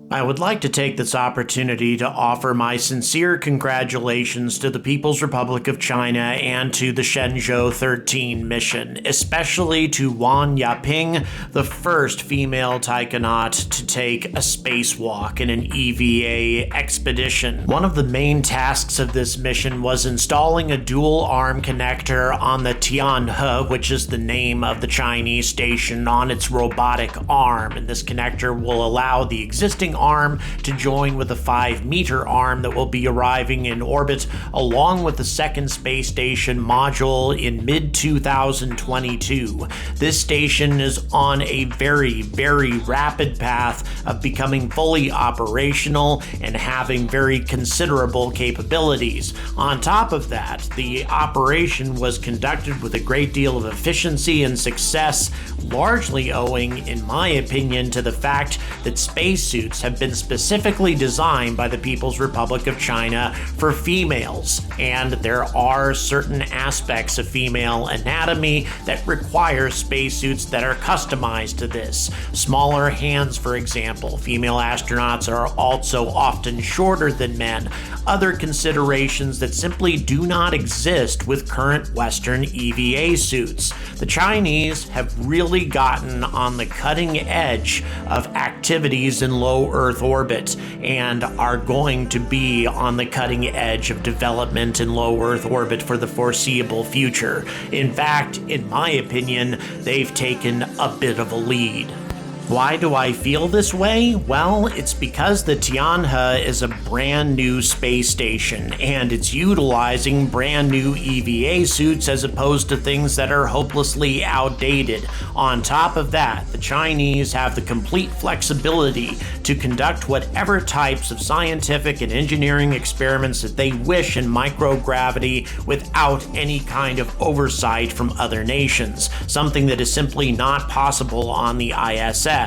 I would like to take this opportunity to offer my sincere congratulations to the People's Republic of China and to the Shenzhou 13 mission, especially to Wan Yaping, the first female taikonaut to take a spacewalk in an EVA expedition. One of the main tasks of this mission was installing a dual-arm connector on the Tianhe, which is the name of the Chinese station, on its robotic arm, and this connector will allow the existing arm to join with a 5-meter arm that will be arriving in orbit along with the second space station module in mid-2022. This station is on a very rapid path of becoming fully operational and having very considerable capabilities. On top of that, the operation was conducted with a great deal of efficiency and success, largely owing, in my opinion, to the fact that spacesuits have been specifically designed by the People's Republic of China for females, and there are certain aspects of female anatomy that require spacesuits that are customized to this. Smaller hands, for example. Female astronauts are also often shorter than men. Other considerations that simply do not exist with current Western EVA suits. The Chinese have really gotten on the cutting edge of activities in low Earth orbit and are going to be on the cutting edge of development in low Earth orbit for the foreseeable future. In fact, in my opinion, they've taken a bit of a lead. Why do I feel this way? Well, it's because the Tianhe is a brand new space station, and it's utilizing brand new EVA suits as opposed to things that are hopelessly outdated. On top of that, the Chinese have the complete flexibility to conduct whatever types of scientific and engineering experiments that they wish in microgravity without any kind of oversight from other nations, something that is simply not possible on the ISS.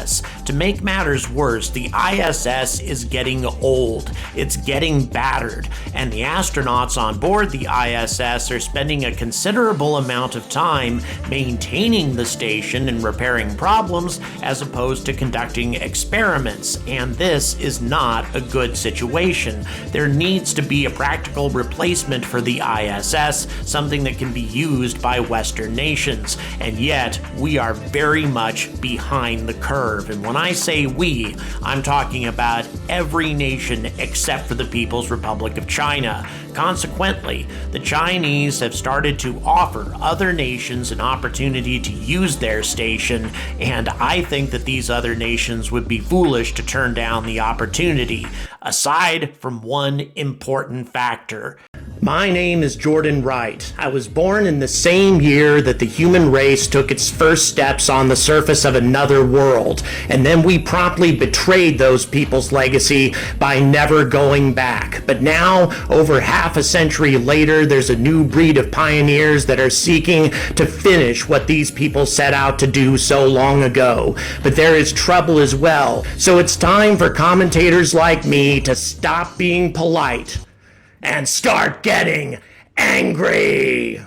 To make matters worse, the ISS is getting old, it's getting battered, and the astronauts on board the ISS are spending a considerable amount of time maintaining the station and repairing problems as opposed to conducting experiments, and this is not a good situation. There needs to be a practical replacement for the ISS, something that can be used by Western nations, and yet we are very much behind the curve. And when I say we, I'm talking about every nation except for the People's Republic of China. Consequently, the Chinese have started to offer other nations an opportunity to use their station, and I think that these other nations would be foolish to turn down the opportunity, aside from one important factor. My name is Jordan Wright. I was born in the same year that the human race took its first steps on the surface of another world, and then we promptly betrayed those people's legacy by never going back. But now, over half a century later, there's a new breed of pioneers that are seeking to finish what these people set out to do so long ago. But there is trouble as well, so it's time for commentators like me to stop being polite and start getting angry.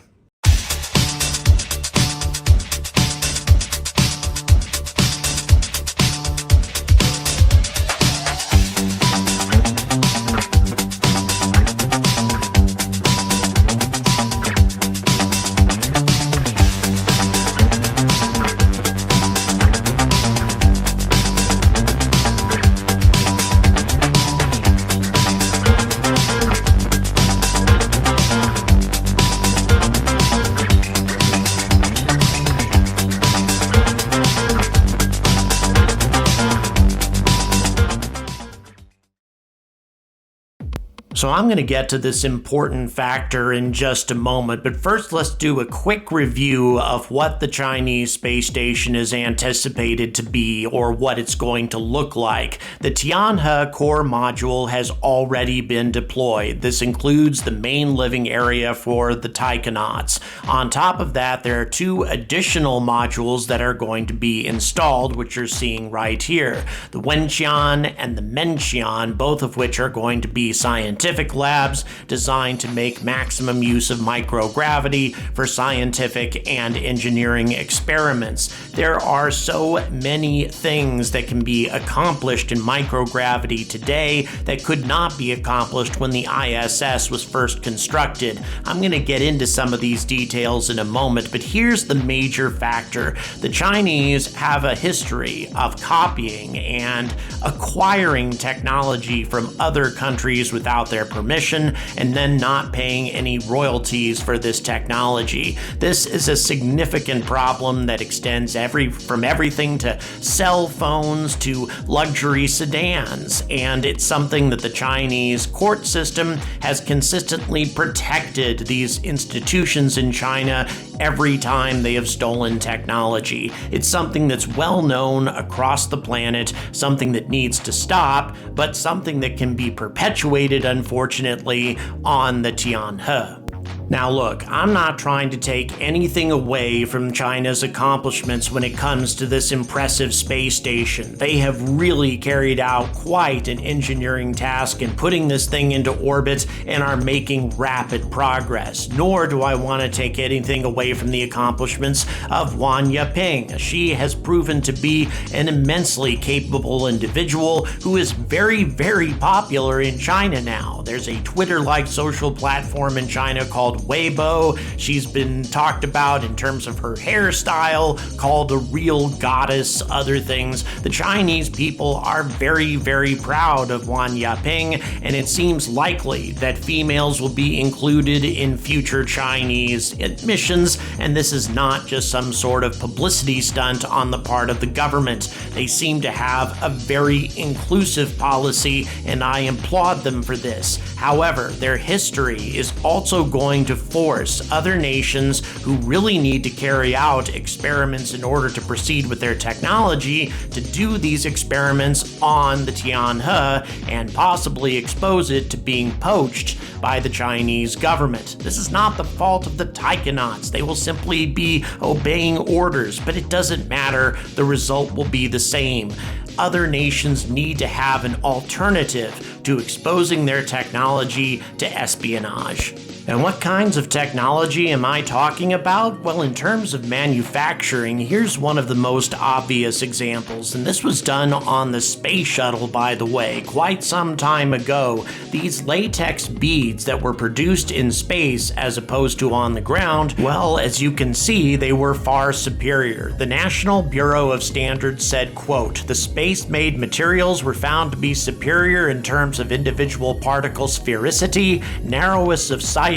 So I'm going to get to this important factor in just a moment, but first let's do a quick review of what the Chinese space station is anticipated to be, or what it's going to look like. The Tianhe core module has already been deployed. This includes the main living area for the taikonauts. On top of that, there are 2 additional modules that are going to be installed, which you're seeing right here. The Wenqian and the Menqian, both of which are going to be scientific scientific labs designed to make maximum use of microgravity for scientific and engineering experiments. There are so many things that can be accomplished in microgravity today that could not be accomplished when the ISS was first constructed. I'm going to get into some of these details in a moment, but here's the major factor. The Chinese have a history of copying and acquiring technology from other countries without their permission and then not paying any royalties for this technology. This is a significant problem that extends from everything to cell phones to luxury sedans, and it's something that the Chinese court system has consistently protected these institutions in China every time they have stolen technology. It's something that's well known across the planet, something that needs to stop, but something that can be perpetuated, unfortunately, on the Tianhe. Now look, I'm not trying to take anything away from China's accomplishments when it comes to this impressive space station. They have really carried out quite an engineering task in putting this thing into orbit and are making rapid progress. Nor do I want to take anything away from the accomplishments of Wang Yaping. She has proven to be an immensely capable individual who is very, very popular in China now. There's a Twitter-like social platform in China called Weibo. She's been talked about in terms of her hairstyle, called a real goddess, other things. The Chinese people are very, very proud of Wang Yaping, and it seems likely that females will be included in future Chinese missions, and this is not just some sort of publicity stunt on the part of the government. They seem to have a very inclusive policy, and I applaud them for this. However, their history is also going to force other nations who really need to carry out experiments in order to proceed with their technology to do these experiments on the Tianhe and possibly expose it to being poached by the Chinese government. This is not the fault of the taikonauts. They will simply be obeying orders, but it doesn't matter. The result will be the same. Other nations need to have an alternative to exposing their technology to espionage. And what kinds of technology am I talking about? Well, in terms of manufacturing, here's one of the most obvious examples, and this was done on the space shuttle, by the way, quite some time ago. These latex beads that were produced in space as opposed to on the ground, well, as you can see, they were far superior. The National Bureau of Standards said, quote, "The space-made materials were found to be superior in terms of individual particle sphericity, narrowness of size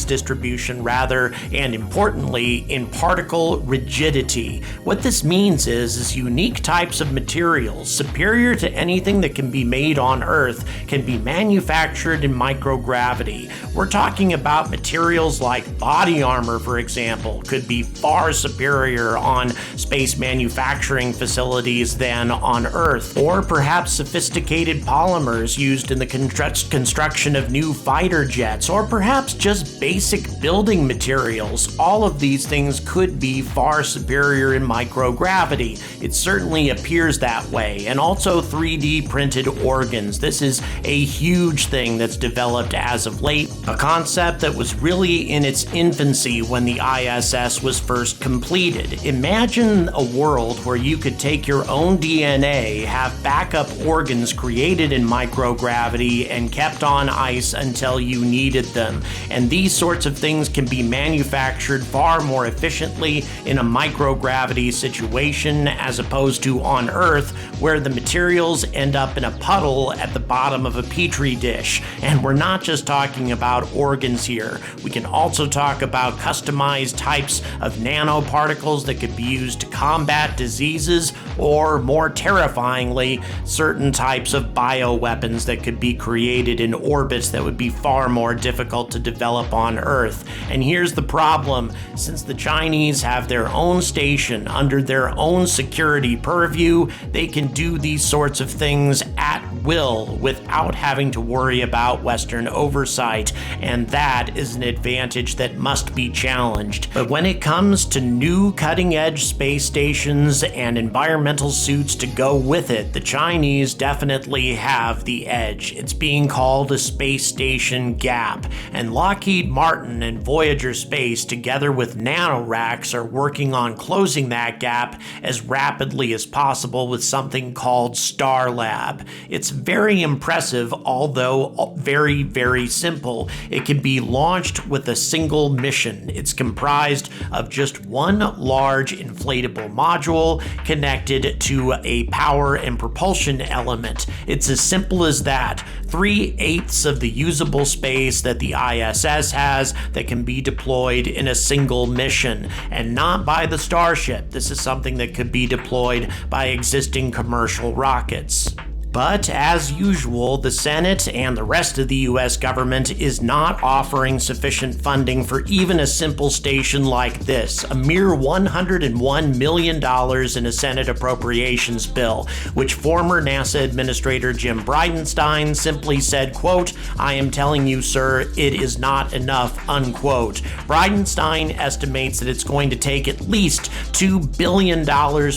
distribution, and importantly, in particle rigidity." What this means is unique types of materials superior to anything that can be made on Earth can be manufactured in microgravity. We're talking about materials like body armor, for example, could be far superior on space manufacturing facilities than on Earth, or perhaps sophisticated polymers used in the construction of new fighter jets, or perhaps just basic building materials. All of these things could be far superior in microgravity. It certainly appears that way. And also 3D printed organs. This is a huge thing that's developed as of late, a concept that was really in its infancy when the ISS was first completed. Imagine a world where you could take your own DNA, have backup organs created in microgravity and kept on ice until you needed them. And these sorts of things can be manufactured far more efficiently in a microgravity situation as opposed to on Earth, where the materials end up in a puddle at the bottom of a petri dish. And we're not just talking about organs here. We can also talk about customized types of nanoparticles that could be used to combat diseases, or more terrifyingly, certain types of bioweapons that could be created in orbits that would be far more difficult difficult to develop on Earth. And here's the problem: since the Chinese have their own station under their own security purview, they can do these sorts of things at will without having to worry about Western oversight, and that is an advantage that must be challenged. But when it comes to new cutting-edge space stations and environmental suits to go with it, the Chinese definitely have the edge. It's being called a space station gap, and Lockheed Martin and Voyager Space, together with NanoRacks, are working on closing that gap as rapidly as possible with something called Starlab. It's very impressive, although very, very simple. It can be launched with a single mission. It's comprised of just one large inflatable module connected to a power and propulsion element. It's as simple as that. 3/8 of the usable space that the ISS has that can be deployed in a single mission, and not by the Starship. This is something that could be deployed by existing commercial rockets. But as usual, the Senate and the rest of the US government is not offering sufficient funding for even a simple station like this, a mere $101 million in a Senate appropriations bill, which former NASA Administrator Jim Bridenstine simply said, quote, "I am telling you, sir, it is not enough," unquote. Bridenstine estimates that it's going to take at least $2 billion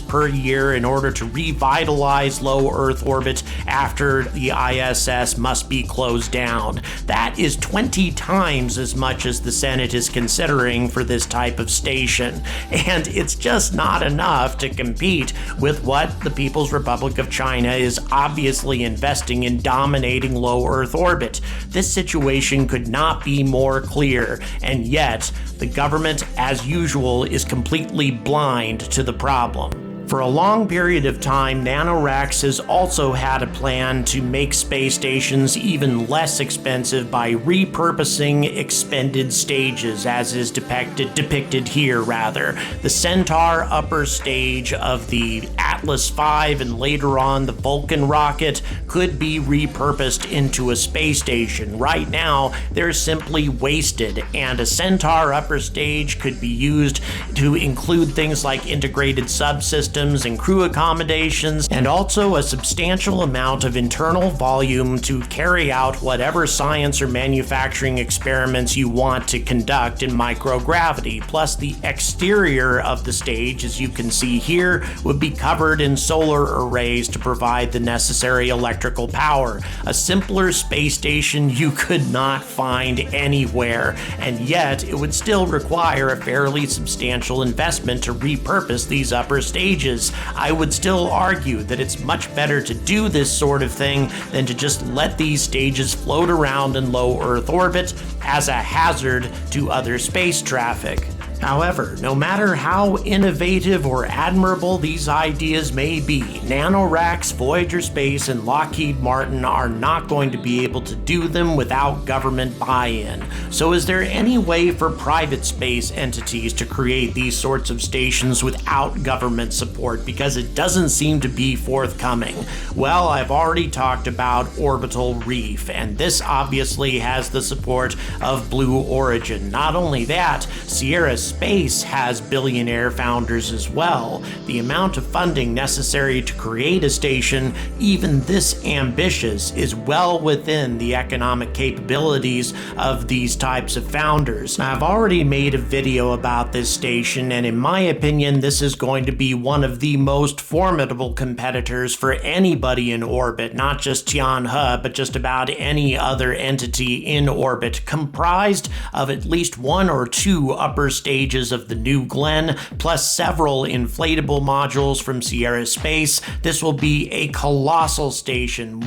per year in order to revitalize low Earth orbit after the ISS must be closed down. That is 20 times as much as the Senate is considering for this type of station. And it's just not enough to compete with what the People's Republic of China is obviously investing in dominating low Earth orbit. This situation could not be more clear, and yet the government, as usual, is completely blind to the problem. For a long period of time, NanoRacks has also had a plan to make space stations even less expensive by repurposing expended stages, as is depicted here. The Centaur upper stage of the Atlas V and later on the Vulcan rocket could be repurposed into a space station. Right now, they're simply wasted, and a Centaur upper stage could be used to include things like integrated subsystems and crew accommodations, and also a substantial amount of internal volume to carry out whatever science or manufacturing experiments you want to conduct in microgravity. Plus, the exterior of the stage, as you can see here, would be covered in solar arrays to provide the necessary electrical power. A simpler space station you could not find anywhere, and yet it would still require a fairly substantial investment to repurpose these upper stages. I would still argue that it's much better to do this sort of thing than to just let these stages float around in low Earth orbit as a hazard to other space traffic. However, no matter how innovative or admirable these ideas may be, NanoRacks, Voyager Space, and Lockheed Martin are not going to be able to do them without government buy-in. So is there any way for private space entities to create these sorts of stations without government support? Because it doesn't seem to be forthcoming. Well, I've already talked about Orbital Reef, and this obviously has the support of Blue Origin. Not only that, Sierra Space has billionaire founders as well. The amount of funding necessary to create a station, even this ambitious, is well within the economic capabilities of these types of founders. Now, I've already made a video about this station, and in my opinion, this is going to be one of the most formidable competitors for anybody in orbit, not just Tianhe, but just about any other entity in orbit, comprised of at least one or two upper stages of the New Glenn, plus several inflatable modules from Sierra Space. This will be a colossal station,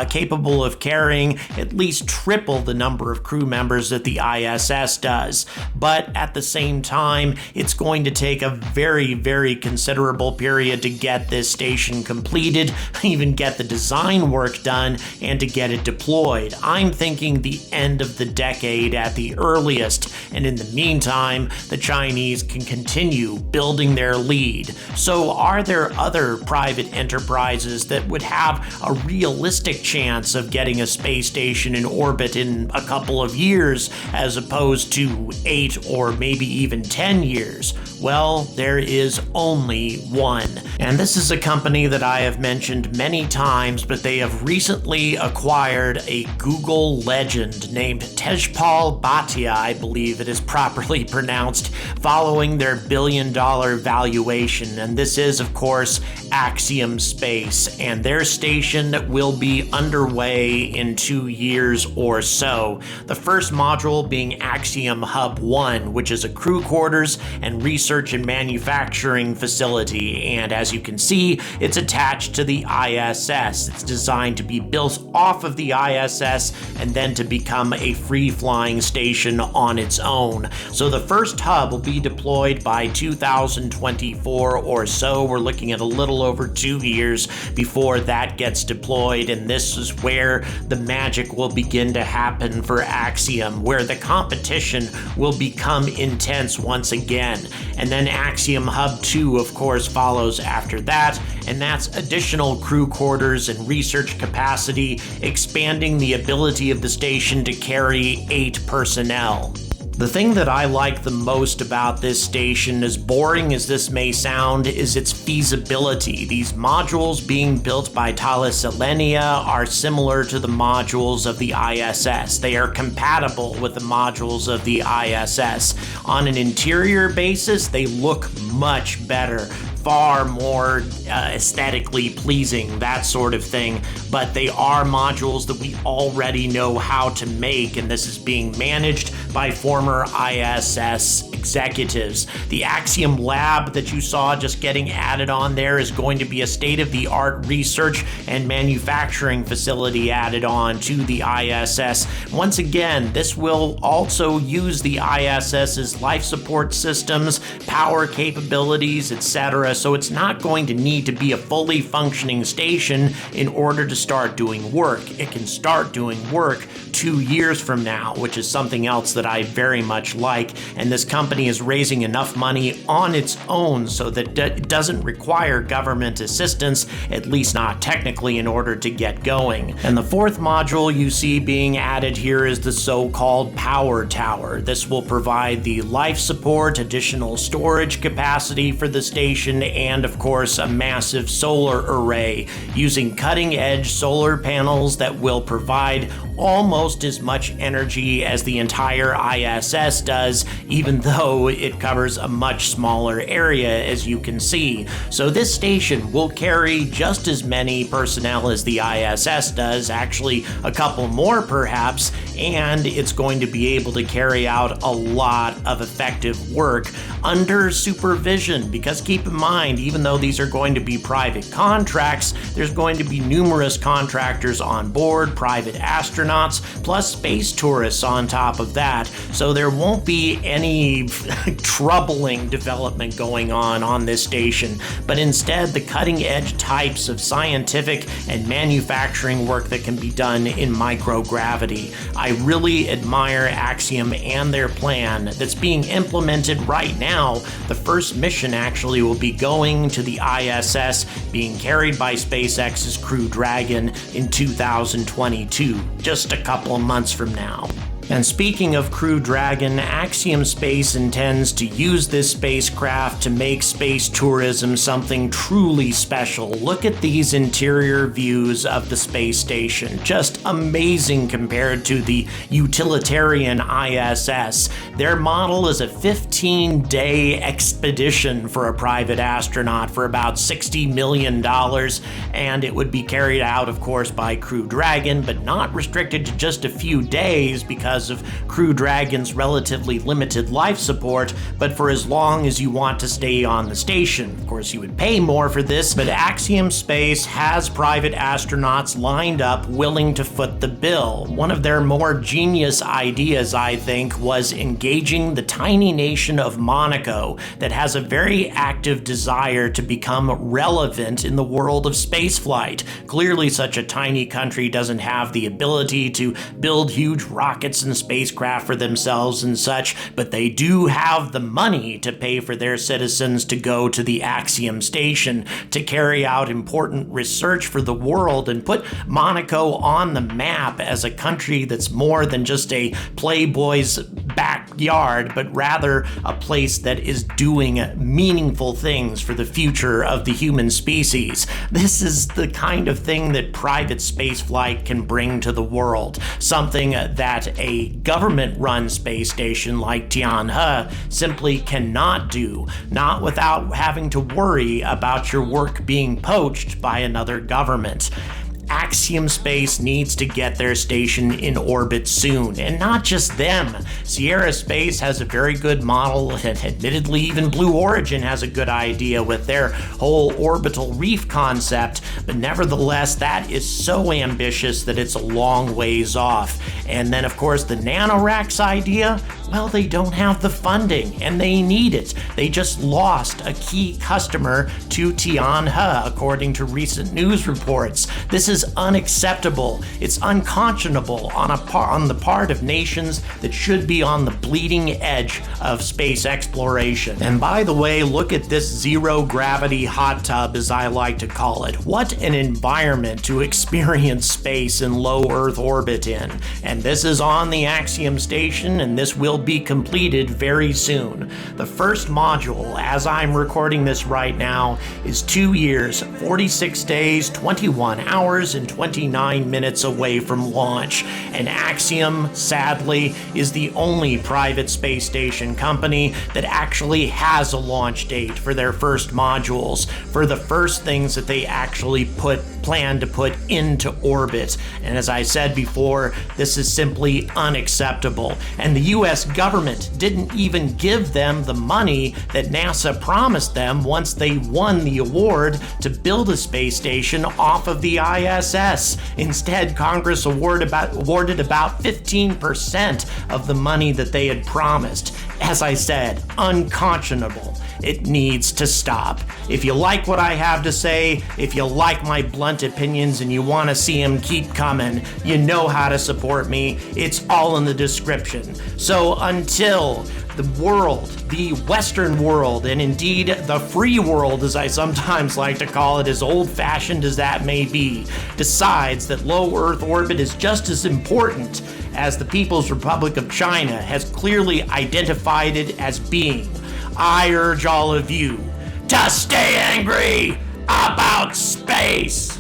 capable of carrying at least triple the number of crew members that the ISS does. But at the same time, it's going to take a very, very considerable period to get this station completed, even get the design work done, and to get it deployed. I'm thinking the end of the decade at the earliest, and in the meantime, the Chinese can continue building their lead. So are there other private enterprises that would have a realistic realistic chance of getting a space station in orbit in a couple of years as opposed to 8 or maybe even 10 years? Well, there is only one. And this is a company that I have mentioned many times, but they have recently acquired a Google legend named Tejpal Bhatia, I believe it is properly pronounced, following their billion-dollar valuation. And this is, of course, Axiom Space, and their station will be underway in 2 years or so. The first module being Axiom Hub 1, which is a crew quarters and research and manufacturing facility. And as you can see, it's attached to the ISS. It's designed to be built off of the ISS and then to become a free-flying station on its own. So the first hub will be deployed by 2024 or so. We're looking at a little over 2 years before that gets deployed, and this is where the magic will begin to happen for Axiom, where the competition will become intense once again. And then Axiom Hub 2, of course, follows after that, and that's additional crew quarters and research capacity, expanding the ability of the station to carry 8 personnel. The thing that I like the most about this station, as boring as this may sound, is its feasibility. These modules being built by Thales Alenia are similar to the modules of the ISS. They are compatible with the modules of the ISS. On an interior basis, they look much better, far more aesthetically pleasing, that sort of thing, but they are modules that we already know how to make, and this is being managed by former ISS executives. The Axiom Lab that you saw just getting added on there is going to be a state-of-the-art research and manufacturing facility added on to the ISS. Once again, this will also use the ISS's life support systems, power capabilities, etc., so it's not going to need to be a fully functioning station in order to start doing work. It can start doing work 2 years from now, which is something else that I very much like, and this company is raising enough money on its own so that it doesn't require government assistance, at least not technically, in order to get going. And the fourth module you see being added here is the so-called power tower. This will provide the life support, additional storage capacity for the station, and of course a massive solar array using cutting-edge solar panels that will provide almost as much energy as the entire ISS does, even though it covers a much smaller area, as you can see. So this station will carry just as many personnel as the ISS does, actually a couple more perhaps, and it's going to be able to carry out a lot of effective work under supervision, because keep in mind, even though these are going to be private contracts, there's going to be numerous contractors on board, private astronauts, plus space tourists on top of that, so there won't be any troubling development going on this station, but instead the cutting-edge types of scientific and manufacturing work that can be done in microgravity. I really admire Axiom and their plan that's being implemented right now. The first mission actually will be going to the ISS, being carried by SpaceX's Crew Dragon in 2022, just a couple of months from now. And speaking of Crew Dragon, Axiom Space intends to use this spacecraft to make space tourism something truly special. Look at these interior views of the space station. Just amazing compared to the utilitarian ISS. Their model is a 15-day expedition for a private astronaut for about $60 million, and it would be carried out, of course, by Crew Dragon, but not restricted to just a few days because of Crew Dragon's relatively limited life support, but for as long as you want to stay on the station. Of course, you would pay more for this, but Axiom Space has private astronauts lined up willing to foot the bill. One of their more genius ideas, I think, was engaging the tiny nation of Monaco that has a very active desire to become relevant in the world of spaceflight. Clearly, such a tiny country doesn't have the ability to build huge rockets and spacecraft for themselves and such, but they do have the money to pay for their citizens to go to the Axiom station to carry out important research for the world and put Monaco on the map as a country that's more than just a playboy's backyard, but rather a place that is doing meaningful things for the future of the human species. This is the kind of thing that private spaceflight can bring to the world, something that a government-run space station like Tianhe simply cannot do, not without having to worry about your work being poached by another government. Axiom Space needs to get their station in orbit soon, and not just them. Sierra Space has a very good model, and admittedly even Blue Origin has a good idea with their whole Orbital Reef concept, but nevertheless that is so ambitious that it's a long ways off. And then of course the NanoRacks idea, well, they don't have the funding, and they need it. They just lost a key customer to Tianhe, according to recent news reports. This is unacceptable. It's unconscionable on the part of nations that should be on the bleeding edge of space exploration. And by the way, look at this zero-gravity hot tub, as I like to call it. What an environment to experience space in low Earth orbit in. And this is on the Axiom station, and this will be completed very soon. The first module, as I'm recording this right now, is 2 years, 46 days, 21 hours, and 29 minutes away from launch. And Axiom, sadly, is the only private space station company that actually has a launch date for their first modules, for the first things that they actually plan to put into orbit. And as I said before, this is simply unacceptable. And the US government didn't even give them the money that NASA promised them once they won the award to build a space station off of the ISS. Instead, Congress awarded about 15% of the money that they had promised. As I said, unconscionable. It needs to stop. If you like what I have to say, if you like my blunt opinions and you want to see them keep coming, you know how to support me. It's all in the description. So until the world, the Western world, and indeed the free world, as I sometimes like to call it, as old-fashioned as that may be, decides that low Earth orbit is just as important as the People's Republic of China has clearly identified it as being, I urge all of you to stay angry about space.